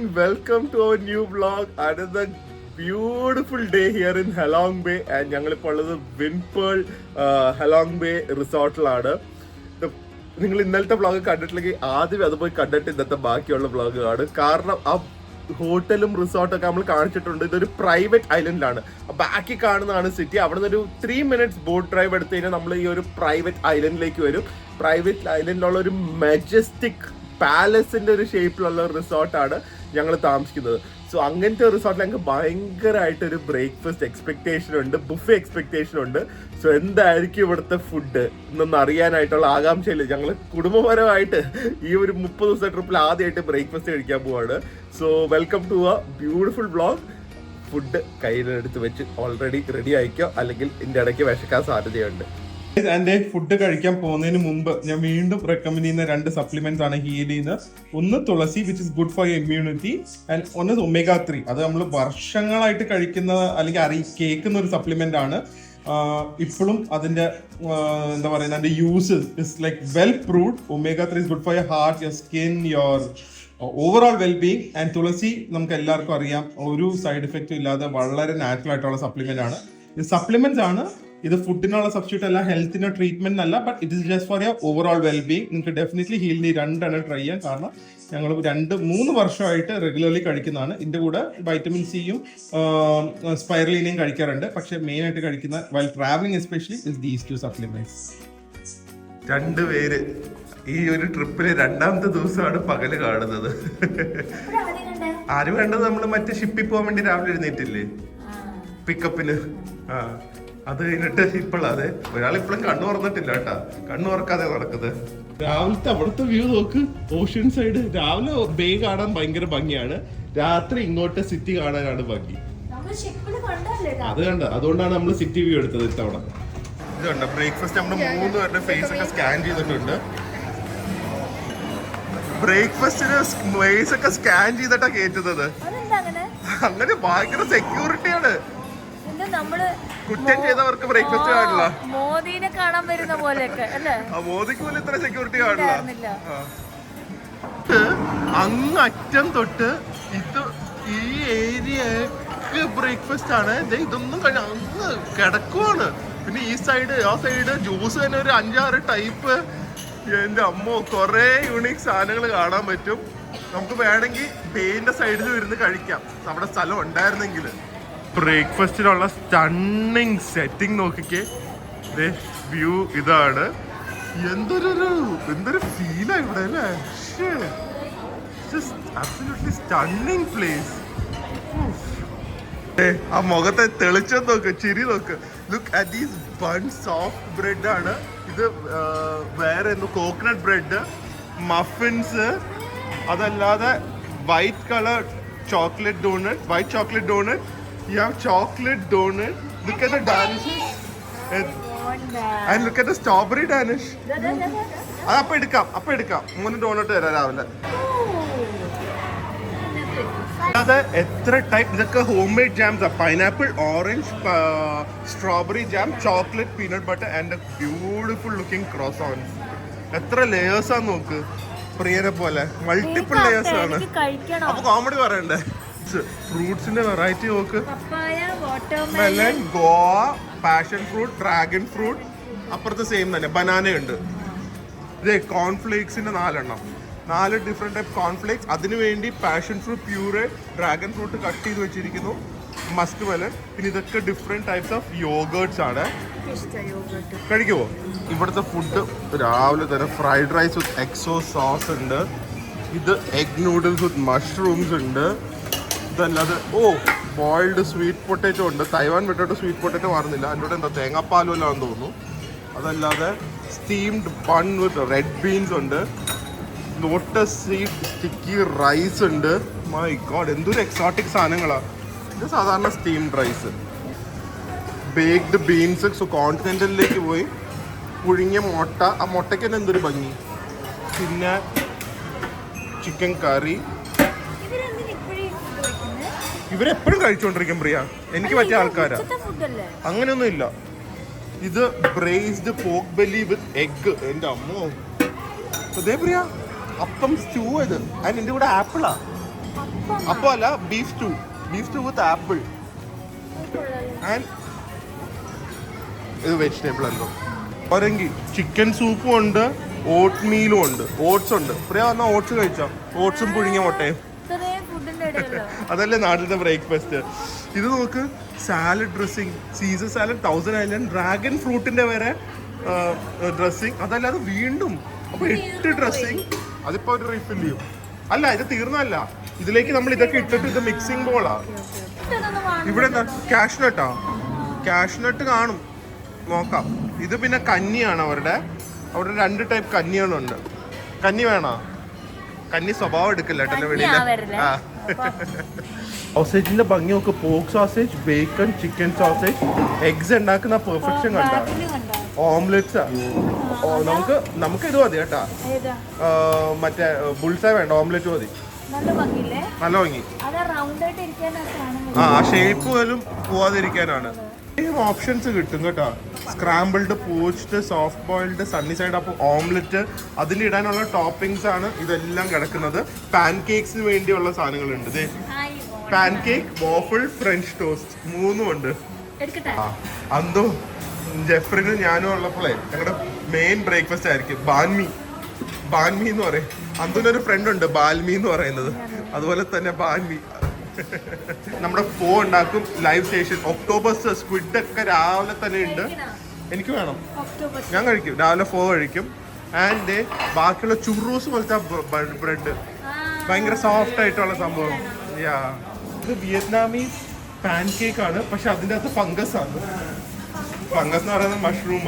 morning, welcome to our new vlog. Another beautiful day here in Halong Bay and ഞങ്ങളിപ്പോൾ ഉള്ളത് വിൻപേൾ Halong bay റിസോർട്ടിലാണ്. നിങ്ങൾ ഇന്നലത്തെ vlog കണ്ടിട്ടില്ലെങ്കിൽ ആദ്യം അത് പോയി കണ്ടിട്ട് ഇന്നത്തെ ബാക്കിയുള്ള വ്ളോഗ് കാണും. കാരണം ആ ഹോട്ടലും റിസോർട്ടൊക്കെ നമ്മൾ കാണിച്ചിട്ടുണ്ട്. ഇതൊരു പ്രൈവറ്റ് ഐലൻഡിലാണ്. ബാക്കി കാണുന്നതാണ് സിറ്റി. അവിടെ നിന്ന് ഒരു 3 minutes ബോട്ട് ഡ്രൈവ് എടുത്തു കഴിഞ്ഞാൽ നമ്മൾ ഈ ഒരു പ്രൈവറ്റ് ഐലൻഡിലേക്ക് വരും. പ്രൈവറ്റ് ഐലൻഡിലുള്ള ഒരു മെജസ്റ്റിക് പാലസിന്റെ ഒരു ഷേപ്പിലുള്ള ഒരു റിസോർട്ടാണ് ഞങ്ങൾ താമസിക്കുന്നത്. സോ അങ്ങനത്തെ റിസോർട്ടിൽ ഞങ്ങൾക്ക് ഭയങ്കരമായിട്ടൊരു ബ്രേക്ക്ഫാസ്റ്റ് എക്സ്പെക്ടേഷൻ ഉണ്ട്, ബുഫേ എക്സ്പെക്ടേഷൻ ഉണ്ട്. സോ എന്തായിരിക്കും ഇവിടുത്തെ ഫുഡ് എന്നൊന്ന് അറിയാനായിട്ടുള്ള ആകാംക്ഷയില്ല. ഞങ്ങൾ കുടുംബപരമായിട്ട് ഈ ഒരു 30 ദിവസത്തെ ട്രിപ്പിൽ ആദ്യമായിട്ട് ബ്രേക്ക്ഫാസ്റ്റ് കഴിക്കാൻ പോവാണ്. So welcome to a beautiful vlog. Food കയ്യിലെടുത്ത് വെച്ച് ഓൾറെഡി റെഡി ആയിക്കോ, അല്ലെങ്കിൽ ഇതിൻ്റെ ഇടയ്ക്ക് വിശക്കാൻ സാധ്യതയുണ്ട്. എന്റെ ഫുഡ് കഴിക്കാൻ പോകുന്നതിന് മുമ്പ് ഞാൻ വീണ്ടും റെക്കമെൻഡ് ചെയ്യുന്ന 2 സപ്ലിമെന്റ്സ് ആണ് ഹീലിന്ന്. ഒന്ന് tulsi, which is good for immunity, and ഒന്ന് omega-3. അത് നമ്മൾ വർഷങ്ങളായിട്ട് കഴിക്കുന്ന അല്ലെങ്കിൽ കേൾക്കുന്ന ഒരു സപ്ലിമെന്റ് ആണ്. ഇപ്പോഴും അതിന്റെ എന്താ പറയുക, അതിന്റെ use is like well proved. omega-3 is good for your heart, your skin, your overall wellbeing. And tulsi നമുക്ക് എല്ലാവർക്കും അറിയാം, ഒരു സൈഡ് എഫക്റ്റും ഇല്ലാതെ വളരെ നാച്ചുറൽ ആയിട്ടുള്ള സപ്ലിമെന്റ് ആണ്. ഇത് സപ്ലിമെന്റ്സ് ആണ്, ഇത് ഫുഡിനുള്ള സബ്സ്റ്റിറ്റ്യൂട്ട് അല്ല, ഹെൽത്തിനോ ട്രീറ്റ്മെന്റ് അല്ല. But it is just for your overall wellbeing. നിങ്ങൾക്ക് ഡെഫിനറ്റ്ലി ഹീലിന് 2 ട്രൈ ചെയ്യാം. കാരണം ഞങ്ങൾ 2-3 വർഷമായിട്ട് റെഗുലർലി കഴിക്കുന്നതാണ്. ഇതിന്റെ കൂടെ വൈറ്റമിൻ സിയും സ്പൈറലീനയും കഴിക്കാറുണ്ട്. പക്ഷെ മെയിൻ ആയിട്ട് കഴിക്കുന്ന while travelling especially is these 2 supplements. 2 പേര് ഈ ഒരു ട്രിപ്പില് 2ാമത്തെ ദിവസമാണ് പകല് കാണുന്നത്. ആരും കണ്ടത് നമ്മൾ മറ്റേ ഷിപ്പിൽ പോകാൻ വേണ്ടി രാവിലെ എഴുന്നേറ്റില്ലേ പിക്കപ്പിന്. അത് കഴിഞ്ഞിട്ട് ഇപ്പോഴതെ ഒരാൾ ഇപ്പോഴും കണ്ണു തുറന്നിട്ടില്ല കേട്ടാ, കണ്ണു തുറക്കാതെ നടക്കുന്നത്. രാവിലത്തെ അവിടുത്തെ വ്യൂ നോക്ക്, ഓഷ്യൻ സൈഡ്. രാവിലെ ബേ കാണാൻ ഭയങ്കര ഭംഗിയാണ്, രാത്രി ഇങ്ങോട്ട് സിറ്റി കാണാനാണ് ഭംഗി. അത് കണ്ട, അതുകൊണ്ടാണ് നമ്മൾ സിറ്റി വ്യൂ എടുത്തത് ഇത്തവണ. ഇത് കണ്ട ബ്രേക്ക്ഫാസ്റ്റ് നമ്മൾ 3 പേരുടെ ഫേസ് ഒക്കെ സ്കാൻ ചെയ്തിട്ടുണ്ട്. ബ്രേക്ക്ഫാസ്റ്റിന് ഫേസ് ഒക്കെ സ്കാൻ ചെയ്തിട്ടാ കയറ്റുന്നത്. അങ്ങനെ ഭയങ്കര സെക്യൂരിറ്റിയാണ്. കുറ്റം ചെയ്തവർക്ക് ബ്രേക്ക്ഫാസ്റ്റ് കാണില്ല. മോദിനെ കാണാൻ വരുന്ന പോലെയൊക്കെ അല്ലേ? മോദിക്ക് പോലും ഇത്ര സെക്യൂരിറ്റി കാണില്ല. അങ്ങ് അറ്റം തൊട്ട് ഇത് ഈ ഏരിയക്ക് ബ്രേക്ക്ഫാസ്റ്റ് ആണ്. ഇതൊന്നും അങ്ങ് കിടക്കുവാണ്. പിന്നെ ഈ സൈഡ് ആ സൈഡ് ജ്യൂസ് തന്നെ ഒരു 5-6 ടൈപ്പ്. എന്റെ അമ്മോ, കുറെ യൂണിക് സാധനങ്ങൾ കാണാൻ പറ്റും. നമുക്ക് വേണമെങ്കിൽ ബേന്റെ സൈഡിൽ ഇരുന്ന് കഴിക്കാം, നമ്മുടെ സ്ഥലം ഉണ്ടായിരുന്നെങ്കിൽ. ബ്രേക്ക്ഫാസ്റ്റിനുള്ള സ്റ്റണ്ണിങ് സെറ്റിംഗ് നോക്കിക്കേ. വ്യൂ ഇതാണ്. എന്തൊരു ഫീലാ ഇവിടെ അല്ലേ. Absolutely stunning place. ആ മുഖത്തെ തെളിച്ചം നോക്ക്, ചിരി നോക്ക്. Look at these buns. Soft bread ആണ് ഇത്. വേറെ കോക്കനട്ട് ബ്രെഡ്, മഫിൻസ്, അതല്ലാതെ white colour chocolate donut, white chocolate donut. You have chocolate donut. Look at the danishes. And look at the strawberry danish. അത് അപ്പം എടുക്കാം 3 ഡോണറ്റ് തരാം രാവിലെ. അതെ, എത്ര ടൈപ്പ്. ഇതൊക്കെ home made jams. Pineapple, orange, strawberry jam, chocolate, peanut butter and beautiful looking croissants. എത്ര layers ആണ് നോക്ക്, പ്രിയനെ പോലെ മൾട്ടിപ്പിൾ ലേയേഴ്സ് ആണ്. അപ്പൊ കോമഡി പറയണ്ടേ. ഫ്രൂട്ട്സിന്റെ വെറൈറ്റി നോക്ക്. Melon, guava, passion fruit, dragon fruit. അപ്പുറത്തെ സെയിം തന്നെ ബനാന ഉണ്ട്. ഇതേ കോൺഫ്ലേക്സിന്റെ 4 ഡിഫറെന്റ് ടൈപ്പ് കോൺഫ്ലേക്സ്. അതിനുവേണ്ടി passion fruit puree, dragon fruit cut ചെയ്ത് വെച്ചിരിക്കുന്നു, മസ്ക് മെലൺ. പിന്നെ ഇതൊക്കെ ഡിഫറെന്റ് ടൈപ്സ് ഓഫ് യോഗേർട്സ് ആണ്. കഴിക്കുമോ? ഇവിടുത്തെ ഫുഡ് രാവിലെ തന്നെ fried rice with XO sauce ഉണ്ട്. ഇത് എഗ് നൂഡിൽസ് വിത്ത് മഷ്റൂംസ് ഉണ്ട്. ഇതല്ലാതെ ബോയിൽഡ് സ്വീറ്റ് പൊട്ടേറ്റോ ഉണ്ട്. തൈവാൻ വിട്ടിട്ട് സ്വീറ്റ് പൊട്ടേറ്റോ മാറുന്നില്ല. അതിൻ്റെ കൂടെ എന്താ തേങ്ങാപ്പാലും എല്ലാം തോന്നുന്നു. അതല്ലാതെ steamed bun with red beans ഉണ്ട്. ലോട്ടസ് സീഡ് സ്റ്റിക്കി റൈസ് ഉണ്ട്. മൈ ഗോഡ്, എന്തൊരു എക്സോട്ടിക് സാധനങ്ങളാണ്. ഇത് സാധാരണ steamed rice. Baked beans. So കോണ്ടിനെൻ്റലിലേക്ക് പോയി പുഴുങ്ങിയ മുട്ട. ആ മുട്ടയ്ക്ക് തന്നെ എന്തൊരു ഭംഗി. പിന്നെ ചിക്കൻ കറി. ഇവരെപ്പോഴും കഴിച്ചുകൊണ്ടിരിക്കും പ്രിയ. എനിക്ക് പറ്റിയ ആൾക്കാരാ. അങ്ങനെയൊന്നും ഇല്ല. ഇത് ബ്രേസ്ഡ് പോർക്ക് ബെല്ലി വിത്ത് എഗ്. എൻ്റെ അമ്മോ, അതേ പ്രിയ. അപ്പം സ്റ്റൂ ഇത്. അതിന് എൻ്റെ കൂടെ ആപ്പിളാ. അപ്പോൾ അല്ല beef stew with apple and ഇത് വെജിറ്റബിൾ അല്ലോ. ഒരെങ്കിൽ ചിക്കൻ സൂപ്പും ഉണ്ട്, ഓട്ട് മീലും ഉണ്ട്, ഓട്സ് ഉണ്ട്. പ്രിയ പറഞ്ഞാൽ ഓട്സ് കഴിച്ചോ? ഓട്സും പുഴുങ്ങിയ മുട്ടയും. അതല്ലേ നാട്ടിലത്തെ ബ്രേക്ക്ഫാസ്റ്റ്. ഇത് നോക്ക്, salad dressing, Caesar salad, 1000 island, dragon ഫ്രൂട്ടിന്റെ വരെ ഡ്രസ്സിങ്. അതല്ലാതെ വീണ്ടും അപ്പൊ 8 ഡ്രസ്സിങ്. അതിപ്പോ ഒരു റീഫിൽ ചെയ്യും. അല്ല, ഇത് തീർന്നല്ല, ഇതിലേക്ക് നമ്മൾ ഇതൊക്കെ ഇട്ടിട്ട് ഇത് മിക്സിംഗ് ബോളാ. ഇവിടെ എന്താ കാഷ്നട്ടാ? കാഷ്നട്ട് കാണും, നോക്കാം. ഇത് പിന്നെ കഞ്ഞിയാണ് അവിടെ 2 ടൈപ്പ് കഞ്ഞികളുണ്ട്. കഞ്ഞി വേണോ? കന്നി സ്വഭാവം എടുക്കില്ല കേട്ടല്ലോ വെളിയില്. സോസേജിന്റെ ഭംഗി നോക്ക്. Pork sausage, bacon, chicken sausage, eggs ഉണ്ടാക്കുന്ന പെർഫെക്ഷൻ കണ്ട. ഓംലെറ്റ്സ് നമുക്ക് ഇത് മതി കേട്ടാ. മറ്റേ ബുൾസൈ വേണ്ട, ഓംലെറ്റ് മതി. നല്ല ഭംഗി. ആ ഷേപ്പ് പോലും പോവാതിരിക്കാനാണ്. ഓപ്ഷൻസ് കിട്ടും കേട്ടോ. Scrambled, poached, soft boiled, sunny side up, omelette. അതിലിടാനുള്ള ടോപ്പിംഗ്സ് ആണ് ഇതെല്ലാം കിടക്കുന്നത്. പാൻ കേക്സിന് വേണ്ടിയുള്ള സാധനങ്ങളുണ്ട്. Pancake, waffle, French toast, 3 ഉണ്ട്. അന്തോ ജെഫ്രിനും ഞാനും ഉള്ളപ്പോഴേ ഞങ്ങളുടെ മെയിൻ ബ്രേക്ക്ഫാസ്റ്റ് ആയിരിക്കും ബാൻമി എന്ന് പറയും. അന്തുനൊരു ഫ്രണ്ട് ഉണ്ട് ബാൽമി എന്ന് പറയുന്നത്. അതുപോലെ തന്നെ ബാൻമി. നമ്മുടെ ഫോ ഉണ്ടാക്കും. ലൈവ് സ്റ്റേഷൻ, ഒക്ടോബസ്, സ്ക്വിഡ് ഒക്കെ രാവിലെ തന്നെ ഉണ്ട്. എനിക്ക് വേണം, ഞാൻ കഴിക്കും. രാവിലെ ഫോ കഴിക്കും. ആൻഡ് ബാക്കിയുള്ള ചുറൂസ് പോലത്തെ ബ്രെഡ്, ഭയങ്കര സോഫ്റ്റ് ആയിട്ടുള്ള സംഭവം. ഇത് വിയറ്റ്നാമീസ് പാൻ കേക്ക് ആണ്, പക്ഷെ അതിൻ്റെ അകത്ത് ഫംഗസ് ആണ്. ഫംഗസ് എന്ന് പറയുന്നത് മഷ്റൂം.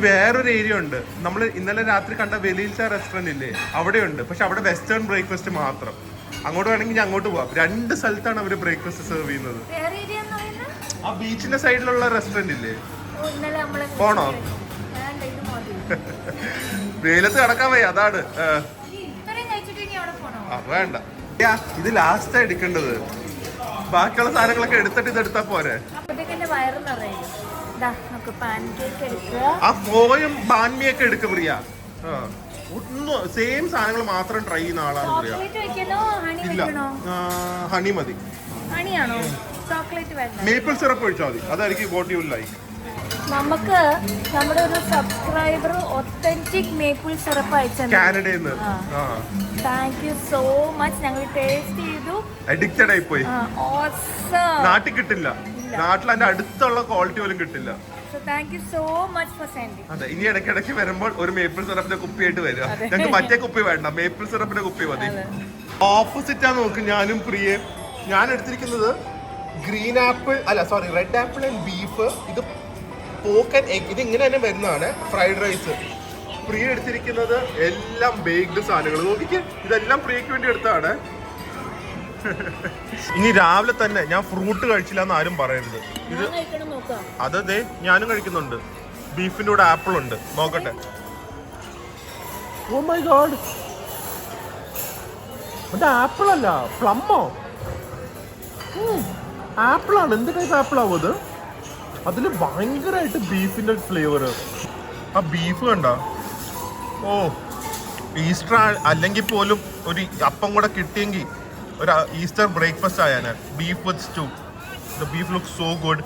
വേറൊരു ഏരിയ ഉണ്ട്, നമ്മൾ ഇന്നലെ രാത്രി കണ്ട വെലീൽസ റെസ്റ്റോറന്റ് ഇല്ലേ, അവിടെയുണ്ട്. പക്ഷെ അവിടെ വെസ്റ്റേൺ ബ്രേക്ക്ഫാസ്റ്റ് മാത്രം. അങ്ങോട്ട് വേണമെങ്കിൽ ഞാൻ അങ്ങോട്ട് പോവാം. 2 സ്ഥലത്താണ് അവർ ബ്രേക്ക്ഫാസ്റ്റ് സെർവ് ചെയ്യുന്നത്. ആ ബീച്ചിന്റെ സൈഡിലുള്ള റെസ്റ്റോറന്റ് ഇല്ലേ, പോണോ? വെയിലത്ത് കിടക്കാൻ വയ്യ, അതാണ്. വേണ്ട, ഇത് ലാസ്റ്റ് എടുക്കേണ്ടത്. ബാക്കിയുള്ള സാധനങ്ങളൊക്കെ എടുത്തിട്ട് ഇതെടുത്താ പോരെ. ആ ഫോയും ബാൻമിയൊക്കെ എടുക്കും പ്രിയ. ഒന്നും സെയിം സാധനങ്ങൾ മാത്രം ട്രൈ ചെയ്യുന്ന ആളാണ് പ്രിയ. ഇല്ല, ഹണി മതി. മേപ്പിൾ സിറപ്പ് ഒഴിച്ചാൽ മതി, അതായിരിക്കും വാട്ട് യു ലൈക്ക്. നമുക്ക് നമ്മുടെ ഒരു സബ്സ്ക്രൈബർ ഒത്തന്റിക് മേപ്പിൾ സിറപ്പ് അയച്ചു, കാനഡയിൽ നിന്ന്. Thank you so much. ഞങ്ങൾ ടേസ്റ്റ് ചെയ്തു, അഡിക്റ്റഡ് ആയി പോയി. നാട്ടിൽ കിട്ടില്ല, നാട്ടിൽ അതിന്റെ അടുത്തുള്ള ക്വാളിറ്റി പോലും കിട്ടില്ല. അതെ, ഇനി ഇടയ്ക്കിടയ്ക്ക് വരുമ്പോൾ ഒരു മേപ്പിൾ സിറപ്പിന്റെ കുപ്പിയായിട്ട് വരിക. ഞങ്ങൾക്ക് മറ്റേ കുപ്പി വേണ്ട, മേപ്പിൾ സിറപ്പിന്റെ കുപ്പി മതി. ഓപ്പോസിറ്റാ നോക്ക് ഞാനും പ്രിയെ. ഞാൻ എടുത്തിരിക്കുന്നത് ഗ്രീൻ ആപ്പിൾ അല്ല sorry red apple and beef. ഇത് പോക്ക് ആൻഡ് എഗ്, ഇത് ഇങ്ങനെ തന്നെ വരുന്നതാണ്. Fried rice. പ്രിയ എടുത്തിരിക്കുന്നത് എല്ലാം ബേക്ക്ഡ് സാധനങ്ങൾ. നോക്കിക്ക്, ഇതെല്ലാം പ്രിയക്ക് വേണ്ടി എടുത്തതാണ്. ഇനി രാവിലെ തന്നെ ഞാൻ ഫ്രൂട്ട് കഴിച്ചില്ല എന്ന് ആരും പറയരുത്. ഇത് അതെ, ഞാനും കഴിക്കുന്നുണ്ട്. ബീഫിന്റെ കൂടെ ആപ്പിൾ ഉണ്ട്, നോക്കട്ടെ. ഓ മൈ ഗോഡ്, അത് ആപ്പിൾ അല്ല, പ്ലമ്മോ? ആപ്പിളാണ്. എന്ത് ടൈപ്പ് ആപ്പിളാവും അത്? അതിൽ ഭയങ്കരമായിട്ട് ബീഫിന്റെ ഫ്ലേവർ. ആ ബീഫ് കണ്ട. ഓ, ഈസ്റ്റർ അല്ലെങ്കിൽ പോലും ഒരു അപ്പം കൂടെ കിട്ടിയെങ്കിൽ ഒരു ഈസ്റ്റർ ബ്രേക്ക്ഫാസ്റ്റ് ആയാൽ. Beef with stew. The beef look so good.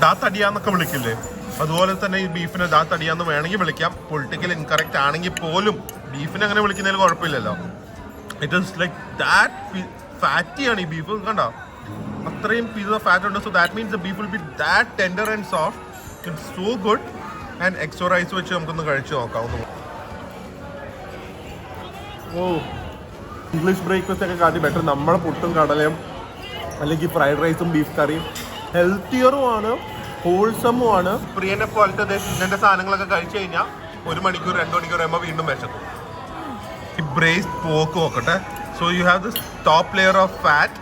ദാത്തടിയാന്നൊക്കെ വിളിക്കില്ലേ, അതുപോലെ തന്നെ ഈ ബീഫിനെ ദാത്തടിയാന്ന് വേണമെങ്കിൽ വിളിക്കാം. പൊളിറ്റിക്കൽ ഇൻകറക്റ്റ് ആണെങ്കിൽ പോലും ബീഫിനെ അങ്ങനെ വിളിക്കുന്നതിൽ കുഴപ്പമില്ലല്ലോ. ഇറ്റ് ഈസ് ലൈക്ക് ദാറ്റ് ഫാറ്റിയാണ് ഈ ബീഫ്. കണ്ടോ, അത്രയും പീസ് ഓഫ് ഫാറ്റ് ഉണ്ട്. So that means the beef will be that tender and soft. It's so good. And XO rice വെച്ച് നമുക്കൊന്ന് കഴിച്ചു നോക്കാം. ഓ, ഇംഗ്ലീഷ് ബ്രേക്ക്ഫാസ്റ്റ് ഒക്കെ കാട്ടി ബെറ്റർ. നമ്മുടെ പുട്ടും കടലയും അല്ലെങ്കിൽ ഫ്രൈഡ് റൈസും ബീഫ് കറിയും ഹെൽത്തിയറും ആണ്, ഹോൾസമും ആണ്. പ്രിയനെ പോലത്തെ ഇതിൻ്റെ സാധനങ്ങളൊക്കെ കഴിച്ചു കഴിഞ്ഞാൽ 1 മണിക്കൂർ 2 മണിക്കൂർ കഴിയുമ്പോൾ വീണ്ടും വിശക്കും. ഈ ബ്രേസ്ഡ് പോർക്ക് നോക്കട്ടെ. So you have this top layer of fat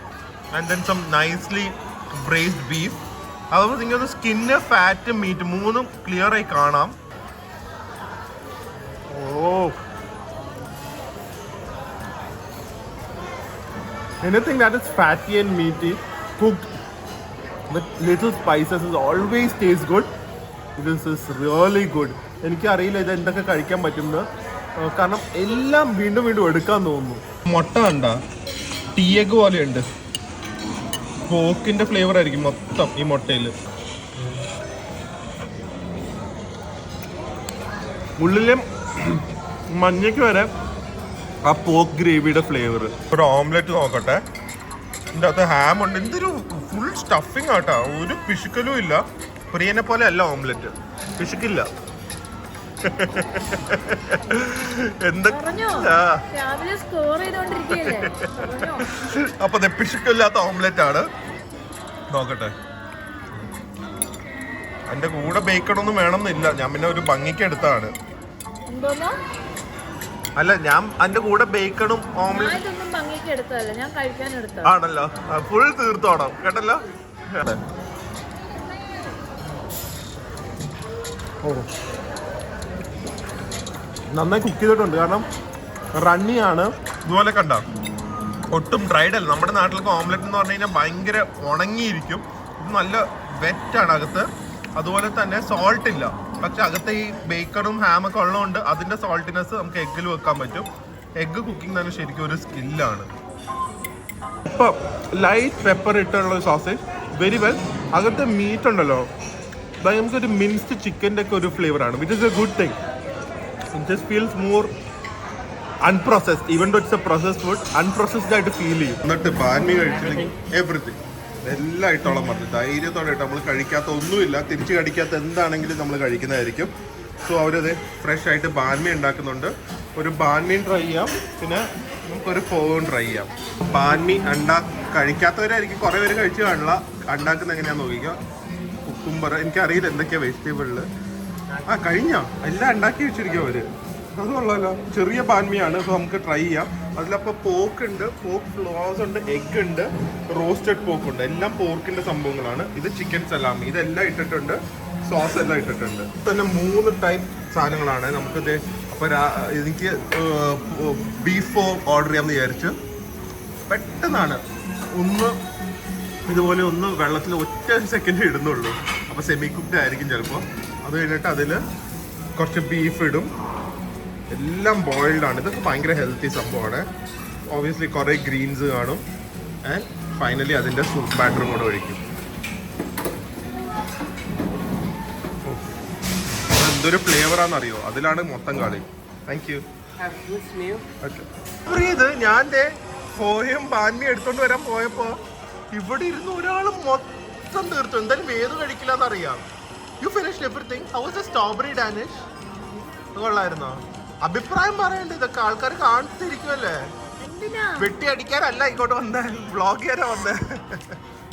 and then some nicely braised beef. അതുപോലെ നിങ്ങൾക്ക് സ്കിന്ന്, ഫാറ്റ്, മീറ്റ് 3ഉം ക്ലിയർ ആയി കാണാം. Oh, anything that is fatty and meaty cooked with little spices is always tastes good. This is really good. എനിക്കറിയില്ല ഇത് എന്തൊക്കെ കഴിക്കാൻ പറ്റുന്നത്, കാരണം എല്ലാം വീണ്ടും വീണ്ടും എടുക്കാൻ തോന്നുന്നു. മുട്ട കണ്ട ടീ എഗ് പോലെയുണ്ട്. പോക്കിന്റെ ഫ്ലേവർ ആയിരിക്കും മൊത്തം ഈ മുട്ടയിൽ. ഉള്ളിലെ മഞ്ഞയ്ക്ക് വരെ ആ പോക്ക് ഗ്രേവിയുടെ ഫ്ലേവർ. ഒരു ഓംലെറ്റ് നോക്കട്ടെ. ഇതിൻ്റെ അകത്ത് ഹാം ഉണ്ട്. എന്തൊരു ഫുൾ സ്റ്റഫിങ് ആട്ടാ, ഒരു പിശുക്കലും ഇല്ല. പ്രിയനെ പോലെ അല്ല ഓംലെറ്റ്, പിശുക്കില്ല. അപ്പൊ പിശുക്കില്ലാത്ത ഓംലെറ്റ് ആണ്. നോക്കട്ടെ. എന്റെ കൂടെ ബേക്കണൊന്നും വേണമെന്നില്ല, ഞാൻ പിന്നെ ഒരു ഭംഗിക്ക് എടുത്താണ്. അല്ല, ഞാൻ അതിന്റെ കൂടെ ബേക്കണും ഓംലെറ്റ് ആണല്ലോ. ഫുൾ തീർത്തോണം കേട്ടല്ലോ. ഓ, നന്നായി കുക്ക് ചെയ്തിട്ടുണ്ട്. കാരണം റണ്ണിയാണ്. ഇതുപോലെ കണ്ട ഒട്ടും ഡ്രൈഡ് അല്ല. നമ്മുടെ നാട്ടിലൊക്കെ ഓംലെറ്റ് എന്ന് പറഞ്ഞു കഴിഞ്ഞാൽ ഭയങ്കര ഉണങ്ങിയിരിക്കും. ഇത് നല്ല വെറ്റാണ് അകത്ത്. അതുപോലെ തന്നെ സോൾട്ട് ഇല്ല. പക്ഷെ അകത്ത് ഈ ബേക്കണും ഹാമൊക്കെ ഉള്ളതുകൊണ്ട് അതിൻ്റെ സോൾട്ടിനെസ് നമുക്ക് എഗ്ഗിൽ വെക്കാൻ പറ്റും. എഗ്ഗ് കുക്കിംഗ് തന്നെ ശരിക്കും ഒരു സ്കില്ലാണ്. ഇപ്പം ലൈറ്റ് പെപ്പർ ഇട്ടുള്ള സോസേജ് വെരി വെൽ. അകത്ത് മീറ്റ് ഉണ്ടല്ലോ, നമുക്കൊരു മിൻസ്ഡ് ചിക്കൻ്റെ ഒക്കെ ഒരു ഫ്ലേവറാണ്, which is a good thing. It just feels more unprocessed. Even though it's a processed food, unprocessed ആയിട്ട് ഫീൽ ചെയ്യും. എന്നിട്ട് ബാൻമി കഴിച്ചില്ലെങ്കിൽ എവറിത്തിങ് എല്ലാം ഇട്ടോളം പറഞ്ഞു ധൈര്യത്തോടെ ഇട്ട് നമ്മൾ കഴിക്കാത്ത ഒന്നുമില്ല. തിരിച്ച് കടിക്കാത്ത എന്താണെങ്കിലും നമ്മൾ കഴിക്കുന്നതായിരിക്കും. സോ അവരത് ഫ്രഷ് ആയിട്ട് ബാൻമി ഉണ്ടാക്കുന്നുണ്ട്. ഒരു ബാൻമിയും ട്രൈ ചെയ്യാം, പിന്നെ നമുക്കൊരു ഫോവും ട്രൈ ചെയ്യാം. ബാൻമി കഴിക്കാത്തവരായിരിക്കും കുറേ പേര് കഴിച്ച് കാണില്ല. ഉണ്ടാക്കുന്നത് എങ്ങനെയാണെന്ന് നോക്കിക്കുക. കുക്കുംബർ, എനിക്കറിയില്ല എന്തൊക്കെയാണ് വെജിറ്റബിളിൽ. കഴിഞ്ഞ എല്ലാം ഉണ്ടാക്കി വെച്ചിരിക്കും അവർ. അത് കൊള്ളാമല്ലോ. ചെറിയ ബാൻമിയാണ്. സോ നമുക്ക് ട്രൈ ചെയ്യാം. അതിലപ്പോൾ പോക്ക് ഉണ്ട്, പോക്ക് ഫ്ലോസ് ഉണ്ട്, എഗ് ഉണ്ട്, റോസ്റ്റഡ് പോക്ക് ഉണ്ട്. എല്ലാം പോർക്കിൻ്റെ സംഭവങ്ങളാണ്. ഇത് ചിക്കൻ സലാമി, ഇതെല്ലാം ഇട്ടിട്ടുണ്ട്. സോസ് എല്ലാം ഇട്ടിട്ടുണ്ട്. തന്നെ 3 ടൈപ്പ് സാധനങ്ങളാണ് നമുക്കിത്. അപ്പോൾ എനിക്ക് ബീഫ് ഓർഡർ ചെയ്യാമെന്ന് വിചാരിച്ചു. പെട്ടെന്നാണ് ഇതുപോലെ ഒന്ന് വെള്ളത്തിൽ ഒറ്റ സെക്കൻഡ് ഇടുന്നുള്ളൂ. അപ്പോൾ സെമി കുക്ക്ഡ് ആയിരിക്കും ചിലപ്പോൾ. അത് കഴിഞ്ഞിട്ട് അതിൽ കുറച്ച് ബീഫ് ഇടും. എല്ലാം ബോയിൽഡ് ആണ്. ഇതൊക്കെ ഭയങ്കര ഹെൽത്തി സംഭവമാണ്. ഓബിയസ്ലി കുറേ ഗ്രീൻസ് കാണും. ആൻഡ് ഫൈനലി അതിൻ്റെ സൂപ്പ് ബാറ്ററും കൂടെ ഒഴിക്കും. എന്തൊരു ഫ്ലേവറാണെന്നറിയോ? അതിലാണ് മൊത്തം കളി. Thank you. ഇത് ഞാൻ ഫോയും ബാൻമി എടുത്തോണ്ട് വരാൻ പോയപ്പോ ഇവിടെ ഇരുന്ന് ഒരാൾ മൊത്തം തീർത്തു. എന്തായാലും ഏത് കഴിക്കില്ല എന്നറിയാം. You finished everything. How was the strawberry Danish? കൊള്ളായിരുന്നോ? അഭിപ്രായം പറയണ്ട. ഇതൊക്കെ ആൾക്കാർ കാണിച്ചിരിക്കുമല്ലേ. വെട്ടി അടിക്കാനല്ല ഇങ്ങോട്ട് വന്നേ, വ്ളോഗ് ചെയ്യാനാ വന്നേ.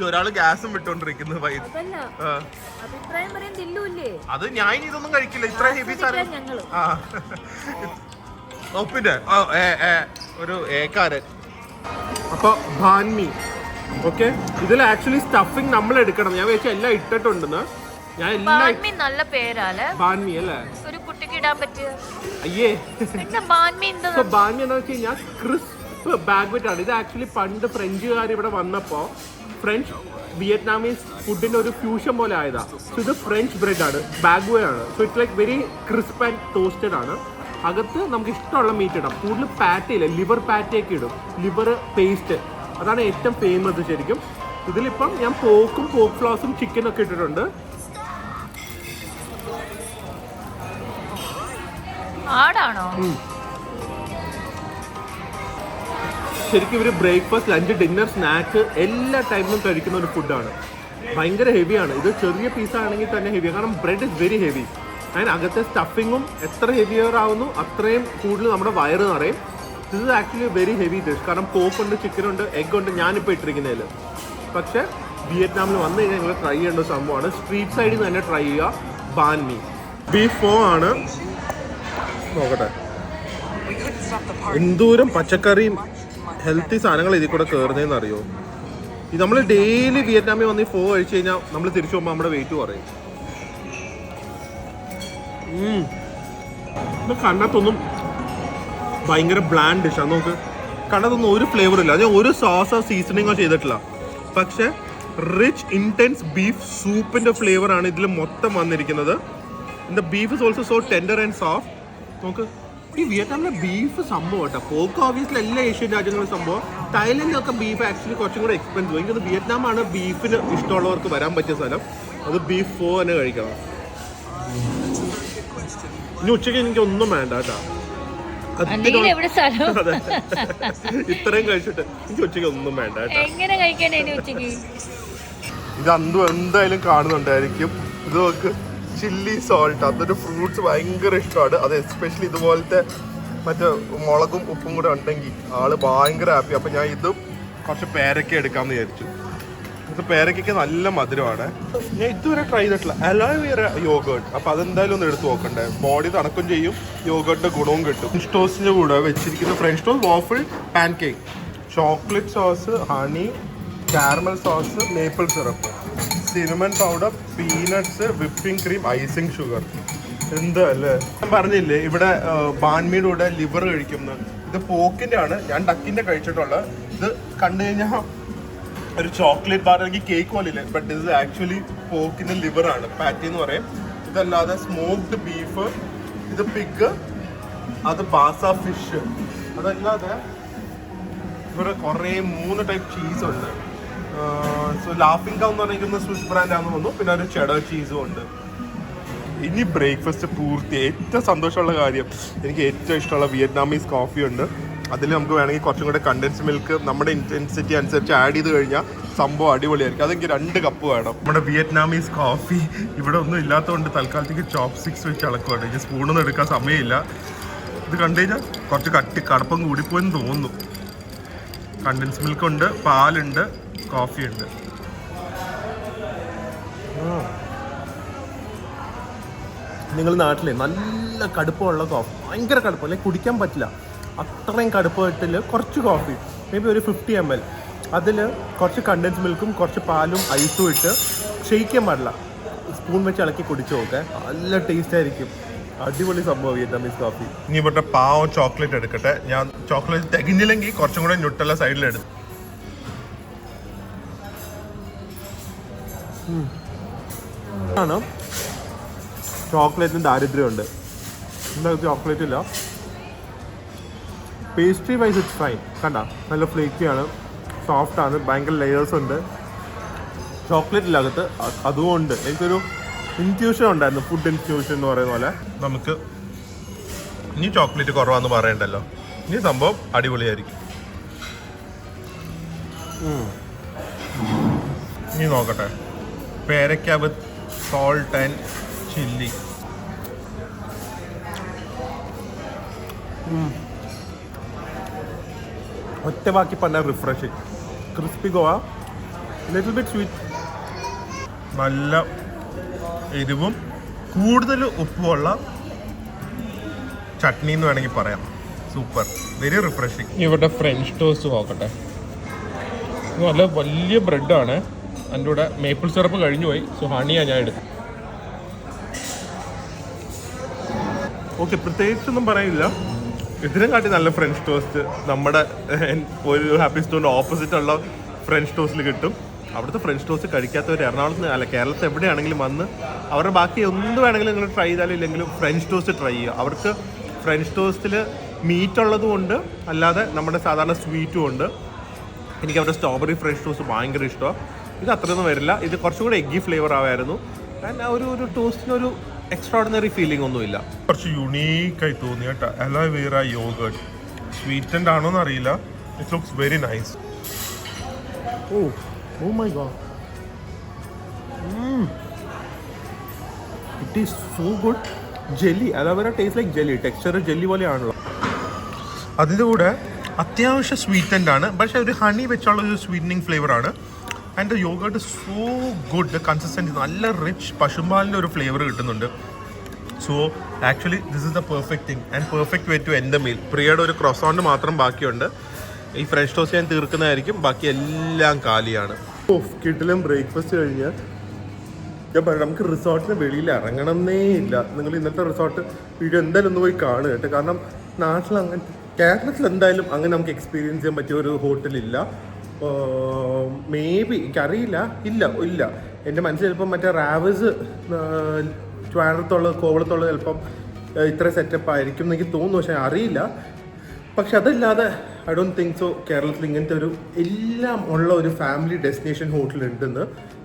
ഒരാള് ഗ്യാസും വിട്ടോണ്ടിരിക്കുന്നു. അത് ഞാൻ ഇതൊന്നും കഴിക്കില്ല. ഇത്ര ഹെവി സാധനം. പിന്നെ ഒരു ഏക്കാരൻ. അപ്പൊ ബാൻമി ഓക്കെ. ഇതിൽ ആക്ച്വലി സ്റ്റഫിങ് നമ്മൾ എടുക്കണം. ഞാൻ വെച്ചാൽ എല്ലാം ഇട്ടിട്ടുണ്ടെന്ന്. ഞാൻ നല്ല പേരാണ് ബാൻമി അല്ലേ? ഒരു കുട്ടിക്ക് ഇടാൻ പറ്റിയ. അയ്യേ, ബാൻമി എന്താ വെച്ച് കഴിഞ്ഞാൽ ക്രിസ്പ് ബാഗ്വറ്റ് ആണ്. ഇത് ആക്ച്വലി പണ്ട് ഫ്രഞ്ചുകാർ ഇവിടെ വന്നപ്പോൾ ഫ്രഞ്ച് വിയറ്റ്നാമീസ് ഫുഡിന്റെ ഒരു ഫ്യൂഷൻ പോലെ ആയതാ. സോ ഇത് ഫ്രഞ്ച് ബ്രെഡ് ആണ്, ബാഗ്വേ ആണ്. So it's like very crisp and toasted ആണ്. അകത്ത് നമുക്ക് ഇഷ്ടമുള്ള മീറ്റ് ഇടാം. കൂടുതൽ പാറ്റി ഇല്ല, ലിവർ പാറ്റിയൊക്കെ ഇടും. ലിവർ പേസ്റ്റ് അതാണ് ഏറ്റവും ഫേമസ് ശരിക്കും. ഇതിലിപ്പം ഞാൻ പോക്കും പോക്ക് ഫ്ലോസും ചിക്കനും ഒക്കെ ഇട്ടിട്ടുണ്ട്. ആടാണോ? ശരിക്കും ഇവർ ബ്രേക്ക്ഫാസ്റ്റ്, ലഞ്ച്, ഡിന്നർ, സ്നാക്ക് എല്ലാ ടൈമിലും കഴിക്കുന്ന ഒരു ഫുഡാണ്. ഭയങ്കര ഹെവിയാണ്. ഇത് ചെറിയ പീസാണെങ്കിൽ തന്നെ ഹെവിയാണ്. കാരണം ബ്രെഡ് ഇസ് വെരി ഹെവി. അതിന് അകത്തെ സ്റ്റഫിങ്ങും എത്ര ഹെവിയർ ആവുന്നു അത്രയും കൂടുതൽ നമ്മുടെ വയറ് നിറയും. This is actually very heavy dish. കാരണം പോക്കുണ്ട്, ചിക്കനുണ്ട്, എഗ് ഉണ്ട് ഞാനിപ്പോൾ ഇട്ടിരിക്കുന്നതിൽ. പക്ഷേ വിയറ്റ്നാമിൽ വന്നു കഴിഞ്ഞാൽ നിങ്ങൾ ട്രൈ ചെയ്യേണ്ട സംഭവമാണ്. സ്ട്രീറ്റ് സൈഡിൽ നിന്ന് തന്നെ ട്രൈ ചെയ്യുക. ബാൻമി ബീഫ് ഫോ ആണ്. നോക്കട്ടെ എന്തോരം പച്ചക്കറിയും ഹെൽത്തി സാധനങ്ങൾ ഇതിൽ കൂടെ കയറുന്നതെന്ന് അറിയോ? ഇത് നമ്മൾ ഡെയിലി വിയറ്റ്നാമിൽ വന്ന് ഫോ കഴിച്ചു കഴിഞ്ഞാൽ നമ്മൾ തിരിച്ചു പോകുമ്പോൾ നമ്മുടെ വെയിറ്റ് കുറയും. കണ്ണത്തൊന്നും ഭയങ്കര ബ്ലാൻഡ് ഡിഷാണ്. നമുക്ക് കണ്ണത്തൊന്നും ഒരു ഫ്ലേവർ ഇല്ല. ഞാൻ ഒരു സോസോ സീസണിങ്ങോ ചെയ്തിട്ടില്ല. പക്ഷെ റിച്ച് ഇൻറ്റൻസ് ബീഫ് സൂപ്പിന്റെ ഫ്ലേവർ ആണ് ഇതിൽ മൊത്തം വന്നിരിക്കുന്നത്. The beef is also so tender and soft. നമുക്ക് ഈ വിയറ്റ്നാമിലെ ബീഫ് സംഭവം കേട്ടോ. പോർക്ക് ഓബിയസ്ലി എല്ലാ ഏഷ്യൻ രാജ്യങ്ങളും സംഭവം. തായ്ലൻഡിലൊക്കെ ബീഫ് ആക്ച്വലി കുറച്ചും കൂടെ എക്സ്പെൻസീവ്. എനിക്കത് വിയറ്റ്നാമാണ് ബീഫിന് ഇഷ്ടമുള്ളവർക്ക് വരാൻ പറ്റിയ സ്ഥലം. അത് ബീഫ് ഫോ തന്നെ കഴിക്കണം. ഇനി ഉച്ചയ്ക്ക് എനിക്ക് ഒന്നും വേണ്ട കേട്ടോ. ഇത്രയും കഴിച്ചിട്ട് എനിക്ക് ഉച്ചയ്ക്ക് ഒന്നും വേണ്ട കേട്ടോ. ഇത് അന്തും എന്തായാലും കാണുന്നുണ്ടായിരിക്കും. ഇത് നോക്ക്, ചില്ലി സോൾട്ട്. അതൊരു ഫ്രൂട്ട്സ് ഭയങ്കര ഇഷ്ടമാണ്. അത് എസ്പെഷ്യലി ഇതുപോലത്തെ മറ്റേ മുളകും ഉപ്പും കൂടെ ഉണ്ടെങ്കിൽ ആള് ഭയങ്കര ഹാപ്പി. അപ്പം ഞാൻ ഇതും കുറച്ച് പേരക്ക എടുക്കാമെന്ന് വിചാരിച്ചു. ഇത് പേരക്കൊക്കെ നല്ല മധുരമാണ്. ഞാൻ ഇതുവരെ ട്രൈ ചെയ്തിട്ടില്ല അലോവേറ യോഗേർട്ട്. അപ്പം അതെന്തായാലും ഒന്ന് എടുത്ത് നോക്കണ്ടേ. ബോഡി തണുക്കും ചെയ്യും, യോഗേർട്ടിന്റെ ഗുണവും കിട്ടും. ഫ്രഞ്ച് ടോസ്റ്റിന്റെ കൂടെ വെച്ചിരിക്കുന്ന French toast, waffle, pan cake, chocolate sauce, honey, caramel sauce, maple syrup, cinnamon powder, peanuts, whipping cream, icing sugar. എന്താ അല്ലേ? ഞാൻ പറഞ്ഞില്ലേ ഇവിടെ ബാൻമീയുടെ കൂടെ ലിവർ കഴിക്കുന്നത്. ഇത് പോക്കിന്റെ ആണ്. ഞാൻ ഡക്കിന്റെ കഴിച്ചിട്ടുള്ളത്. ഇത് കണ്ടു കഴിഞ്ഞാൽ ഒരു ചോക്ലേറ്റ് ബാർ അല്ലെങ്കിൽ കേക്ക് പോലില്ലേ, ബട്ട് ഇത് ആക്ച്വലി പോക്കിന്റെ ലിവർ ആണ്. പാറ്റി എന്ന് പറയും. ഇതല്ലാതെ സ്മോക്ഡ് ബീഫ്, ഇത് പിഗ്, അത് ബാസ ഫിഷ്. അതല്ലാതെ ഇവിടെ കുറേ 3 ടൈപ്പ് ചീസ് ഉണ്ട്. സോ ലാഫിംഗ് കൗ എന്ന് പറഞ്ഞിരിക്കുന്ന സ്വിസ് ബ്രാൻഡാണെന്ന് തോന്നുന്നു. പിന്നെ ഒരു ചെഡർ ചീസും ഉണ്ട്. ഇനി ബ്രേക്ക്ഫാസ്റ്റ് പൂർത്തി. ഏറ്റവും സന്തോഷമുള്ള കാര്യം, എനിക്ക് ഏറ്റവും ഇഷ്ടമുള്ള വിയറ്റ്നാമീസ് കോഫി ഉണ്ട്. അതിൽ നമുക്ക് വേണമെങ്കിൽ കുറച്ചും കൂടെ കണ്ടൻസ് മിൽക്ക് നമ്മുടെ ഇൻറ്റൻസിറ്റി അനുസരിച്ച് ആഡ് ചെയ്ത് കഴിഞ്ഞാൽ സംഭവം അടിപൊളിയായിരിക്കും. അതെനിക്ക് 2 കപ്പ് വേണം. നമ്മുടെ വിയറ്റ്നാമീസ് കോഫി ഇവിടെ ഒന്നും ഇല്ലാത്തതുകൊണ്ട് തൽക്കാലത്തേക്ക് ചോപ്പ് സ്റ്റിക്സ് വെച്ച് ഇളക്കുവാണ്. ഇനി സ്പൂണൊന്നും എടുക്കാൻ സമയമില്ല. ഇത് കണ്ടു കഴിഞ്ഞാൽ കുറച്ച് കടുപ്പം കൂടിപ്പോയെന്ന് തോന്നുന്നു. കണ്ടൻസ് മിൽക്ക് ഉണ്ട്, പാലുണ്ട്, കോഫി ഉണ്ട്. നിങ്ങൾ നാട്ടിലെ നല്ല കടുപ്പമുള്ള കോഫി, ഭയങ്കര കടുപ്പം, അല്ലെങ്കിൽ കുടിക്കാൻ പറ്റില്ല അത്രയും കടുപ്പത്തിൽ കുറച്ച് കോഫി, മേ ബി ഒരു 50 ml, അതിൽ കുറച്ച് കണ്ടൻസ് മിൽക്കും കുറച്ച് പാലും ഐസും ഇട്ട് ക്ഷയിക്കാൻ പാടില്ല. സ്പൂൺ വെച്ച് ഇളക്കി കുടിച്ചു നോക്കെ, നല്ല ടേസ്റ്റ് ആയിരിക്കും. അടിപൊളി സംഭവം വിയറ്റ്നാമീസ് കോഫി. ഇനി ഇവിടെ പാവം ചോക്ലേറ്റ് എടുക്കട്ടെ. ഞാൻ ചോക്ലേറ്റ് തികഞ്ഞില്ലെങ്കിൽ കുറച്ചും കൂടെ ന്യൂട്ടെല്ല സൈഡിലെടുത്തു. ആണ് ചോക്ലേറ്റിന് ദാരിദ്ര്യമുണ്ട്. എന്താ ചോക്ലേറ്റ് ഇല്ല. Pastry vice it's fine. കണ്ട നല്ല ഫ്ലേക്കിയാണ്, സോഫ്റ്റ് ആണ്, ഭയങ്കര ലെയേഴ്സ് ഉണ്ട്. ചോക്ലേറ്റ് ഇല്ലാകത്ത് അതും ഉണ്ട്. എനിക്കൊരു ഇൻറ്റ്യൂഷൻ ഉണ്ടായിരുന്നു, ഫുഡ് ഇൻറ്റ്യൂഷൻ എന്ന് പറയുന്ന പോലെ. നമുക്ക് ഇനി ചോക്ലേറ്റ് കുറവാന്ന് പറയണ്ടല്ലോ. ഇനി സംഭവം അടിപൊളിയായിരിക്കും. ഇനി നോക്കട്ടെ, പേരക്ക വിത്ത് സോൾട്ട് ആൻഡ് ചില്ലി. ഒറ്റ ബാക്കി പറഞ്ഞാൽ refreshing. Crispy Goa, little bit sweet, നല്ല എരിവും കൂടുതൽ ഉപ്പുമുള്ള ചട്നി എന്ന് വേണമെങ്കിൽ പറയാം. Super, very refreshing. ഇവിടെ ഫ്രഞ്ച് ടോസ്റ്റ് നോക്കട്ടെ. നല്ല വലിയ ബ്രെഡാണ്. അതിൻ്റെ കൂടെ മേപ്പിൾ സിറപ്പ് കഴിഞ്ഞു പോയി, സോ ഹണിയാണ് ഞാൻ എടുക്കും. ഓക്കെ, പ്രത്യേകിച്ചൊന്നും പറയില്ല. ഇതിനും കാട്ടി നല്ല ഫ്രഞ്ച് ടോസ്റ്റ് നമ്മുടെ ഒരു ഹാപ്പി സ്റ്റോറിൻ്റെ ഓപ്പോസിറ്റ് ഉള്ള ഫ്രഞ്ച് ടോസ്റ്റിൽ കിട്ടും. അവിടുത്തെ ഫ്രഞ്ച് ടോസ്റ്റ് കഴിക്കാത്തവർ എറണാകുളത്ത് അല്ല കേരളത്തിൽ എവിടെയാണെങ്കിലും വന്ന് അവരുടെ ബാക്കി എന്ത് വേണമെങ്കിലും നിങ്ങൾ ട്രൈ ചെയ്താലും ഇല്ലെങ്കിലും ഫ്രഞ്ച് ടോസ്റ്റ് ട്രൈ ചെയ്യുക. അവർക്ക് ഫ്രഞ്ച് ടോസ്റ്റിൽ മീറ്റ് ഉള്ളതും ഉണ്ട്, അല്ലാതെ നമ്മുടെ സാധാരണ സ്വീറ്റും ഉണ്ട്. എനിക്ക് അവരുടെ സ്ട്രോബെറി ഫ്രഞ്ച് ടോസ്റ്റ് ഭയങ്കര ഇഷ്ടമാണ്. ഇത് അത്രയൊന്നും വരില്ല, ഇത് കുറച്ചും കൂടെ എഗ്ഗി ഫ്ലേവർ ആവായിരുന്നു. ആൻഡ് ഒരു ടോസ്റ്റിനൊരു എക്സ്ട്രാordinary ഫീലിംഗ് ഒന്നുമില്ല. കുറച്ച് യുണീക്കായി തോന്നി കേട്ടോ. അലോവേറ യോഗേർട്ട് സ്വീറ്റൻഡ് ആണോ എന്ന് അറിയില്ല. It looks very nice. Oh my god, it is so good. Jelly, aloe vera taste like jelly, texture jelly പോലെയാണല്ലോ. അതിൻ്റെ കൂടെ അത്യാവശ്യം സ്വീറ്റൻഡ് ആണ്, പക്ഷേ ഒരു ഹണി വെച്ചുള്ള ഒരു സ്വീറ്റനിങ് ഫ്ലേവർ ആണ്. And the yogurt so good. The consistency നല്ല റിച്ച് പശുമ്പാലിൻ്റെ ഒരു ഫ്ലേവർ കിട്ടുന്നുണ്ട്. So actually this is the perfect thing and perfect way to end the meal. പ്രിയയുടെ ഒരു ക്രോസോണ്ട് മാത്രം ബാക്കിയുണ്ട്. ഈ ഫ്രഞ്ച് ടോസ്റ്റ് ഞാൻ തീർക്കുന്നതായിരിക്കും, ബാക്കി എല്ലാം കാലിയാണ്. കിട്ടിലും ബ്രേക്ക്ഫാസ്റ്റ് കഴിഞ്ഞ് ഞാൻ പറയാം, നമുക്ക് റിസോർട്ടിന് വെളിയിൽ ഇറങ്ങണമെന്നേ ഇല്ല. നിങ്ങൾ ഇന്നത്തെ റിസോർട്ട് വീഡിയോ എന്തായാലും ഒന്ന് പോയി കാണുക കേട്ടോ. കാരണം നാട്ടിൽ അങ്ങനെ, കേരളത്തിൽ എന്തായാലും അങ്ങനെ നമുക്ക് എക്സ്പീരിയൻസ് ചെയ്യാൻ പറ്റിയ ഒരു ഹോട്ടലില്ല. മേ ബി എനിക്കറിയില്ല, ഇല്ല എൻ്റെ മനസ്സിൽ ചിലപ്പം മറ്റേ റാവസ് ട്രിവാൻഡ്രത്തുള്ള കോവളത്തുള്ള ചിലപ്പം ഇത്ര സെറ്റപ്പ് ആയിരിക്കും എന്ന് എനിക്ക് തോന്നുന്നു, പക്ഷേ അറിയില്ല. പക്ഷെ അതല്ലാതെ ഐ ഡോണ്ട് തിങ്ക് സോ കേരളത്തിൽ ഇങ്ങനത്തെ ഒരു എല്ലാം ഉള്ള ഒരു ഫാമിലി ഡെസ്റ്റിനേഷൻ ഹോട്ടൽ ഉണ്ടെന്ന്.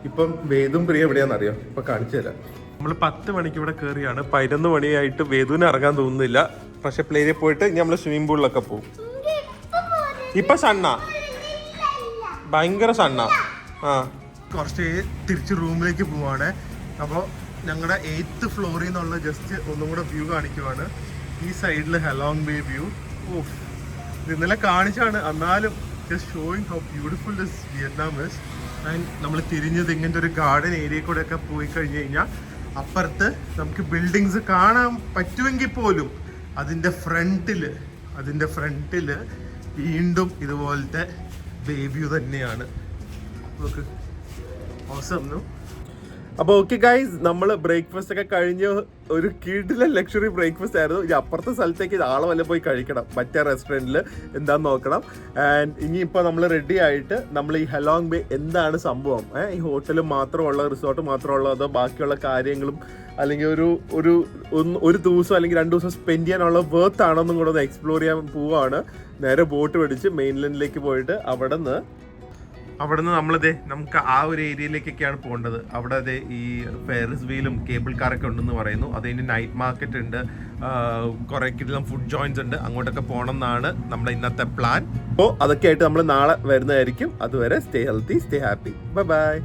ഇപ്പം വേദും പ്രിയ എവിടെയാണെന്ന് അറിയാം, ഇപ്പം കാണിച്ചു തരാം. നമ്മൾ 10 മണിക്ക് ഇവിടെ കയറിയാണ്, 11 മണിയായിട്ട് വേദുവിന് ഇറങ്ങാൻ തോന്നുന്നില്ല. പക്ഷെ പ്ലേയിൽ പോയിട്ട് ഇനി നമ്മൾ സ്വിമ്മിംഗ് പൂളിലൊക്കെ പോകും. ഇപ്പം സണ്ണ ഭയങ്കര സണ്ണ. കുറച്ച് തിരിച്ച് റൂമിലേക്ക് പോവാണ്. അപ്പോൾ ഞങ്ങളുടെ 8th ഫ്ലോറിൽ നിന്നുള്ള ജസ്റ്റ് ഒന്നും കൂടെ വ്യൂ കാണിക്കുവാണ്. ഈ സൈഡിൽ ഹെലോങ് ബേ വ്യൂ. ഓഫ്, ഇന്നലെ കാണിച്ചാണ്, എന്നാലും just showing how beautiful this Vietnam is. And നമ്മൾ തിരിഞ്ഞത് ഇങ്ങനത്തെ ഒരു ഗാർഡൻ ഏരിയ കൂടെ ഒക്കെ പോയി കഴിഞ്ഞ് കഴിഞ്ഞാൽ അപ്പുറത്ത് നമുക്ക് ബിൽഡിങ്സ് കാണാൻ പറ്റുമെങ്കിൽ പോലും അതിൻ്റെ ഫ്രണ്ടിൽ വീണ്ടും ഇതുപോലത്തെ ബേ വ്യൂ തന്നെയാണ്. നോക്ക്, ഓസം. അപ്പോൾ ഓക്കെ ഗൈസ്, നമ്മൾ ബ്രേക്ക്ഫാസ്റ്റ് ഒക്കെ കഴിഞ്ഞ് ഒരു കിടിലൻ ലക്ഷറി ബ്രേക്ക്ഫാസ്റ്റ് ആയിരുന്നു. ഇനി അപ്പുറത്തെ സ്ഥലത്തേക്ക് ആളെ വല്ല പോയി കഴിക്കണം, മറ്റേ റെസ്റ്റോറൻറ്റിൽ എന്താണെന്ന് നോക്കണം. ആൻഡ് ഇനിയിപ്പോൾ നമ്മൾ റെഡി ആയിട്ട് നമ്മൾ ഈ ഹെലോങ് ബേ എന്താണ് സംഭവം, ഈ ഹോട്ടൽ മാത്രമുള്ള റിസോർട്ട് മാത്രമുള്ള അതോ ബാക്കിയുള്ള കാര്യങ്ങളും അല്ലെങ്കിൽ ഒരു ദിവസം അല്ലെങ്കിൽ 2 ദിവസം സ്പെൻഡ് ചെയ്യാനുള്ള വേർത്ത് ആണോ എന്നും കൂടെ ഒന്ന് എക്സ്പ്ലോർ ചെയ്യാൻ പോവുകയാണ്. നേരെ ബോട്ട് പിടിച്ച് മെയിൻലൻഡിലേക്ക് പോയിട്ട് അവിടെ നിന്ന് നമുക്ക് ആ ഒരു ഏരിയയിലേക്കൊക്കെയാണ് പോകേണ്ടത്. അവിടെ ഈ ഫെയറിസ് വീലും കേബിൾ കാറൊക്കെ ഉണ്ടെന്ന് പറയുന്നു. അതിന് നൈറ്റ് മാർക്കറ്റ് ഉണ്ട്, കുറേ കിട്ടുന്ന ഫുഡ് ജോയിൻസ് ഉണ്ട്. അങ്ങോട്ടൊക്കെ പോകണം എന്നാണ് നമ്മുടെ ഇന്നത്തെ പ്ലാൻ. അപ്പോൾ അതൊക്കെ ആയിട്ട് നമ്മൾ നാളെ വരുന്നതായിരിക്കും. അതുവരെ stay healthy, stay happy, bye bye.